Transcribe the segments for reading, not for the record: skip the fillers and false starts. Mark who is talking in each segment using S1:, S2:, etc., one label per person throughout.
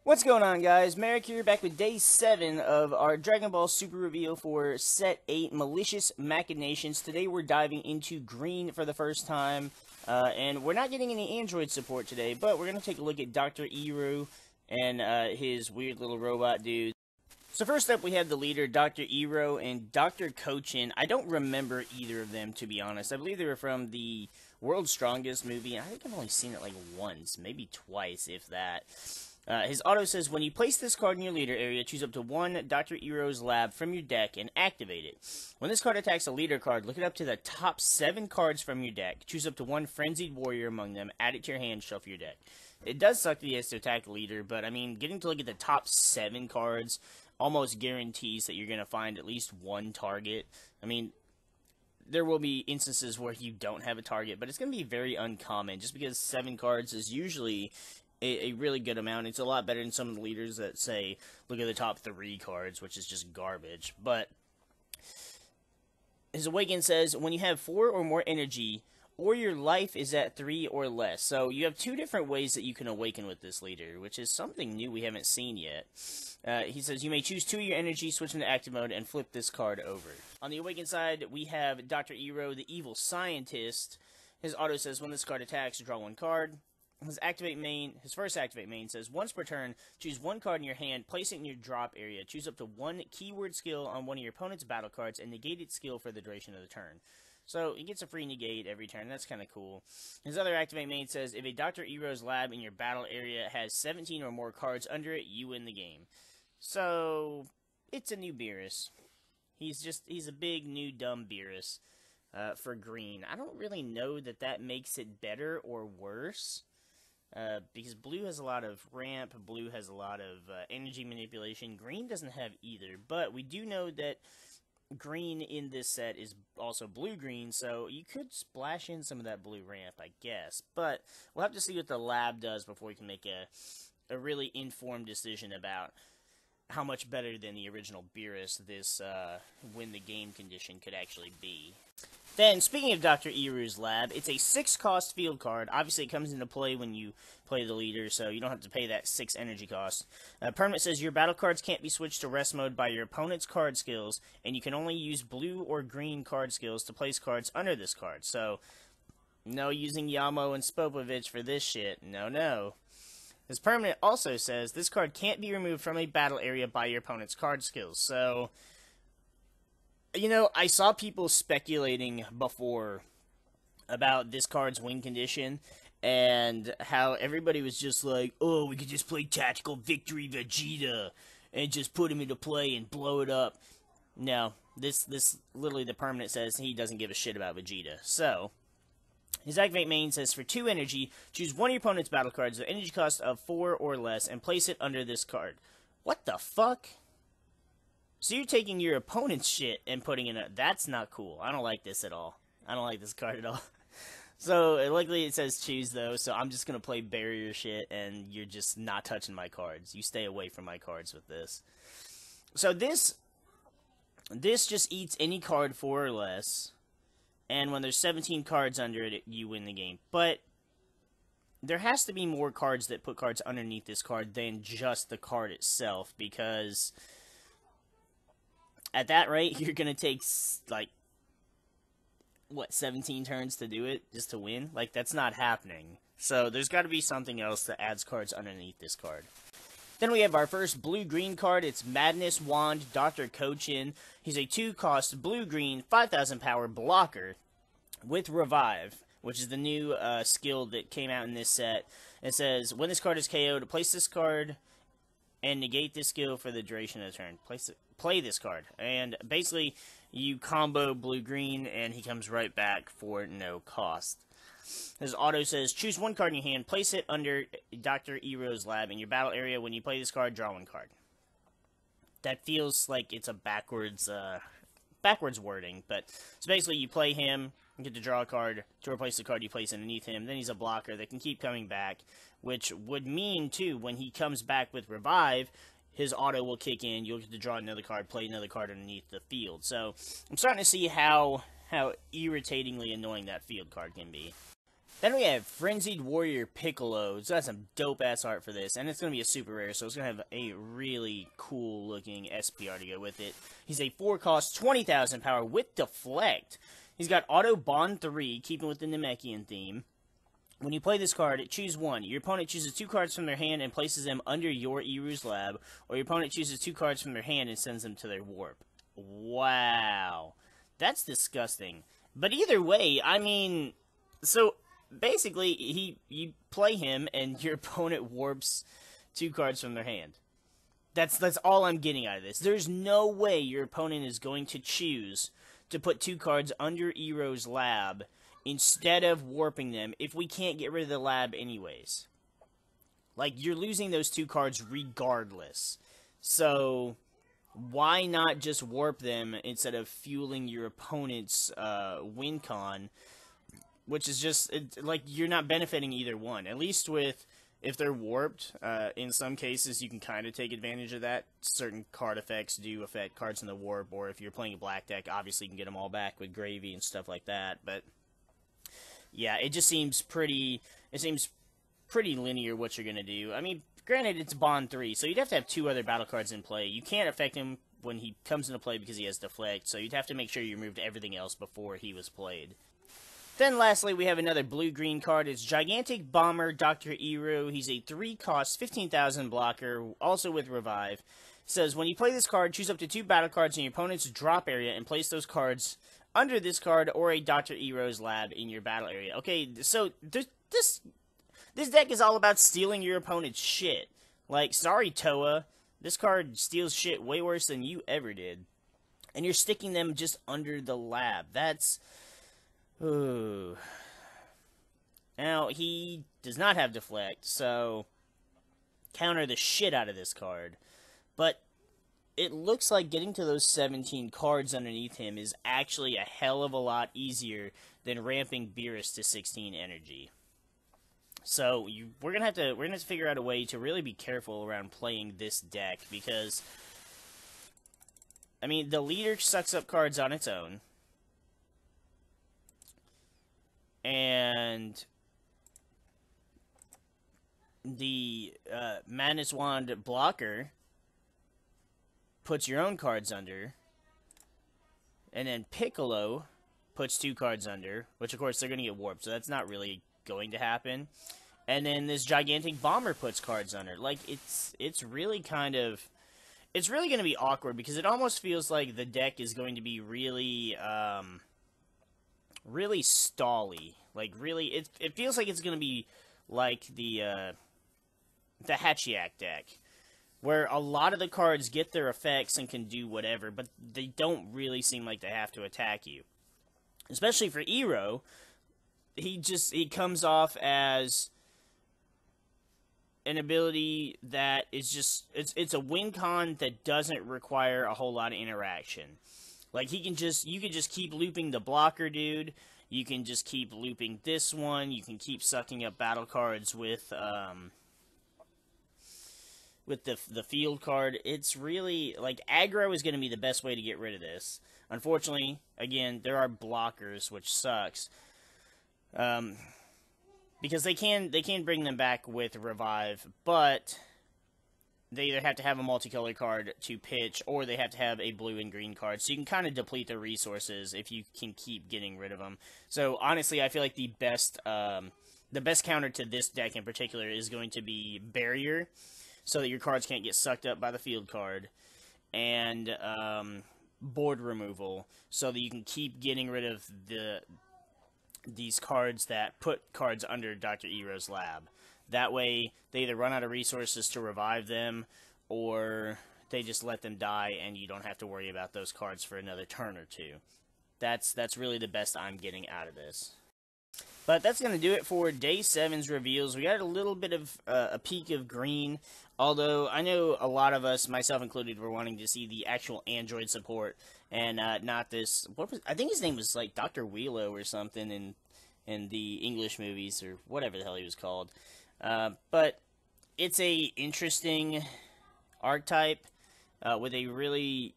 S1: What's going on, guys? MariK here, back with Day 7 of our Dragon Ball Super reveal for Set 8, Malicious Machinations. Today we're diving into Green for the first time, and we're not getting any Android support today, but we're going to take a look at Dr. Eero and his weird little robot dude. So first up, we have the leader, Dr. Eero, and Dr. Cochin. I don't remember either of them, to be honest. I believe they were from the World's Strongest movie, and I think I've only seen it like once, maybe twice, if that. His auto says, when you place this card in your leader area, choose up to one Dr. Eero's lab from your deck and activate it. When this card attacks a leader card, look it up to the top 7 cards from your deck. Choose up to one Frenzied Warrior among them, add it to your hand, shuffle your deck. It does suck that he has to attack the leader, but I mean, getting to look at the top 7 cards almost guarantees that you're going to find at least one target. I mean, there will be instances where you don't have a target, but it's going to be very uncommon, just because 7 cards is usually a really good amount. It's a lot better than some of the leaders that say, look at the top 3 cards, which is just garbage. But his Awaken says, when you have 4 or more energy, or your life is at 3 or less. So you have 2 different ways that you can awaken with this leader, which is something new we haven't seen yet. He says, you may choose 2 of your energy, switch into active mode, and flip this card over. On the Awaken side, we have Dr. Eero, the evil scientist. His auto says, when this card attacks, draw 1 card. His first activate main says, once per turn, choose 1 card in your hand, place it in your drop area, choose up to 1 keyword skill on one of your opponent's battle cards, and negate its skill for the duration of the turn. So, he gets a free negate every turn. That's kind of cool. His other activate main says, if a Dr. Eero's lab in your battle area has 17 or more cards under it, you win the game. So, it's a new Beerus. He's a big, new, dumb Beerus for green. I don't really know that makes it better or worse. Because blue has a lot of ramp, blue has a lot of energy manipulation. Green doesn't have either, but we do know that green in this set is also blue-green, so you could splash in some of that blue ramp, I guess. But we'll have to see what the lab does before we can make a really informed decision about how much better than the original Beerus this win the game condition could actually be. Then, speaking of Dr. Eero's lab, it's a 6-cost field card. Obviously, it comes into play when you play the leader, so you don't have to pay that 6 energy cost. Permanent says your battle cards can't be switched to rest mode by your opponent's card skills, and you can only use blue or green card skills to place cards under this card. So, no using Yamo and Spopovich for this shit. No. This permanent also says this card can't be removed from a battle area by your opponent's card skills. So, you know, I saw people speculating before about this card's win condition, and how everybody was just like, oh, we could just play Tactical Victory Vegeta, and just put him into play and blow it up. No, this literally the permanent says he doesn't give a shit about Vegeta. So, his activate main says, for 2 energy, choose one of your opponent's battle cards with energy cost of 4 or less, and place it under this card. What the fuck? So you're taking your opponent's shit and putting it in a... That's not cool. I don't like this at all. I don't like this card at all. So, luckily it says choose, though, so I'm just going to play barrier shit, and you're just not touching my cards. You stay away from my cards with this. So this just eats any card 4 or less, and when there's 17 cards under it, you win the game. But there has to be more cards that put cards underneath this card than just the card itself, because at that rate, you're going to take, like, what, 17 turns to do it, just to win? Like, that's not happening. So, there's got to be something else that adds cards underneath this card. Then we have our first blue-green card. It's Madness Wand, Dr. Cochin. He's a 2-cost blue-green, 5,000 power blocker with Revive, which is the new skill that came out in this set. It says, when this card is KO'd, place this card and negate this skill for the duration of the turn. Play this card. And basically, you combo blue-green, and he comes right back for no cost. His auto says, choose 1 card in your hand, place it under Dr. Eero's lab in your battle area. When you play this card, draw 1 card. That feels like it's a backwards wording, but so basically you play him, you get to draw a card to replace the card you place underneath him. Then he's a blocker that can keep coming back, which would mean, too, when he comes back with Revive, his auto will kick in, you'll get to draw another card, play another card underneath the field. So, I'm starting to see how irritatingly annoying that field card can be. Then we have Frenzied Warrior Piccolo. So that's some dope-ass art for this. And it's going to be a super rare, so it's going to have a really cool-looking SPR to go with it. He's a 4-cost, 20,000 power with Deflect. He's got Auto Bond 3, keeping with the Namekian theme. When you play this card, choose one. Your opponent chooses 2 cards from their hand and places them under your Eero's lab. Or your opponent chooses 2 cards from their hand and sends them to their warp. Wow. That's disgusting. But either way, I mean... So... Basically, you play him, and your opponent warps 2 cards from their hand. That's all I'm getting out of this. There's no way your opponent is going to choose to put 2 cards under Eero's lab instead of warping them if we can't get rid of the lab anyways. Like, you're losing those 2 cards regardless. So, why not just warp them instead of fueling your opponent's wincon? Which is just, like, you're not benefiting either one. At least with, if they're warped, in some cases you can kind of take advantage of that. Certain card effects do affect cards in the warp, or if you're playing a black deck, obviously you can get them all back with gravy and stuff like that. But, yeah, it just seems pretty linear what you're going to do. I mean, granted, it's Bond 3, so you'd have to have 2 other battle cards in play. You can't affect him when he comes into play because he has Deflect, so you'd have to make sure you removed everything else before he was played. Then lastly, we have another blue-green card. It's Gigantic Bomber Dr. Eero. He's a 3-cost, 15,000 blocker, also with Revive. It says, when you play this card, choose up to 2 battle cards in your opponent's drop area and place those cards under this card or a Dr. Eero's lab in your battle area. Okay, so this deck is all about stealing your opponent's shit. Like, sorry, Toei. This card steals shit way worse than you ever did. And you're sticking them just under the lab. That's... Ooh. Now, he does not have Deflect, so counter the shit out of this card. But it looks like getting to those 17 cards underneath him is actually a hell of a lot easier than ramping Beerus to 16 energy. So we're gonna have to figure out a way to really be careful around playing this deck, because I mean, the leader sucks up cards on its own. And the Madness Wand blocker puts your own cards under. And then Piccolo puts 2 cards under, which of course they're going to get warped, so that's not really going to happen. And then this Gigantic Bomber puts cards under. Like, it's really kind of... It's really going to be awkward, because it almost feels like the deck is going to be really... really stally. Like, really, it feels like it's going to be like the Hatchiyak deck, where a lot of the cards get their effects and can do whatever, but they don't really seem like they have to attack you. Especially for Eero, he comes off as an ability that is just, it's a win con that doesn't require a whole lot of interaction. Like, you can just keep looping the blocker dude. You can just keep looping this one. You can keep sucking up battle cards with the field card. It's really, like, aggro is going to be the best way to get rid of this. Unfortunately, again, there are blockers, which sucks. Because they can bring them back with Revive, but they either have to have a multicolor card to pitch, or they have to have a blue and green card. So you can kind of deplete their resources if you can keep getting rid of them. So honestly, I feel like the best counter to this deck in particular is going to be Barrier, so that your cards can't get sucked up by the field card, and board removal, so that you can keep getting rid of these cards that put cards under Dr. Eero's lab. That way, they either run out of resources to revive them, or they just let them die, and you don't have to worry about those cards for another turn or two. That's really the best I'm getting out of this. But that's going to do it for Day 7's reveals. We got a little bit of a peek of green, although I know a lot of us, myself included, were wanting to see the actual Android support, and not this, I think his name was like Dr. Wheelo or something in the English movies, or whatever the hell he was called. But it's a interesting archetype with a really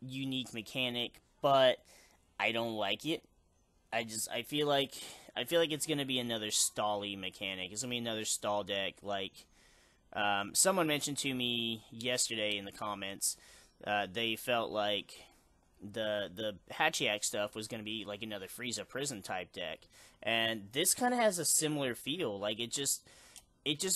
S1: unique mechanic, but I don't like it. I feel like I feel like it's going to be another stally mechanic. It's going to be another stall deck. Like, someone mentioned to me yesterday in the comments, they felt like the Hatchiac stuff was going to be like another Frieza Prison type deck. And this kind of has a similar feel. Like, it just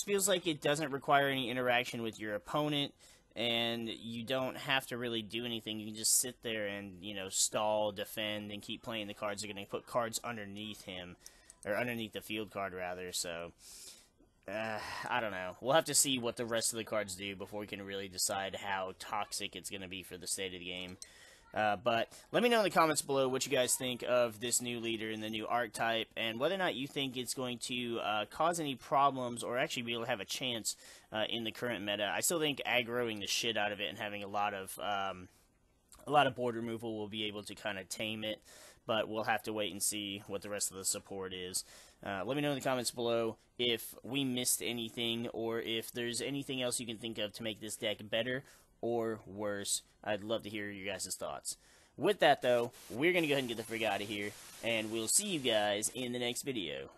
S1: feels like it doesn't require any interaction with your opponent, and you don't have to really do anything. You can just sit there and, you know, stall, defend, and keep playing the cards. They're going to put cards underneath him, or underneath the field card, rather, so I don't know. We'll have to see what the rest of the cards do before we can really decide how toxic it's going to be for the state of the game. But let me know in the comments below what you guys think of this new leader and the new archetype, and whether or not you think it's going to cause any problems or actually be able to have a chance in the current meta. I still think aggroing the shit out of it and having a lot of board removal will be able to kind of tame it, but we'll have to wait and see what the rest of the support is. Let me know in the comments below if we missed anything, or if there's anything else you can think of to make this deck better or worse. I'd love to hear your guys' thoughts. With that, though, we're going to go ahead and get the frig out of here, and we'll see you guys in the next video.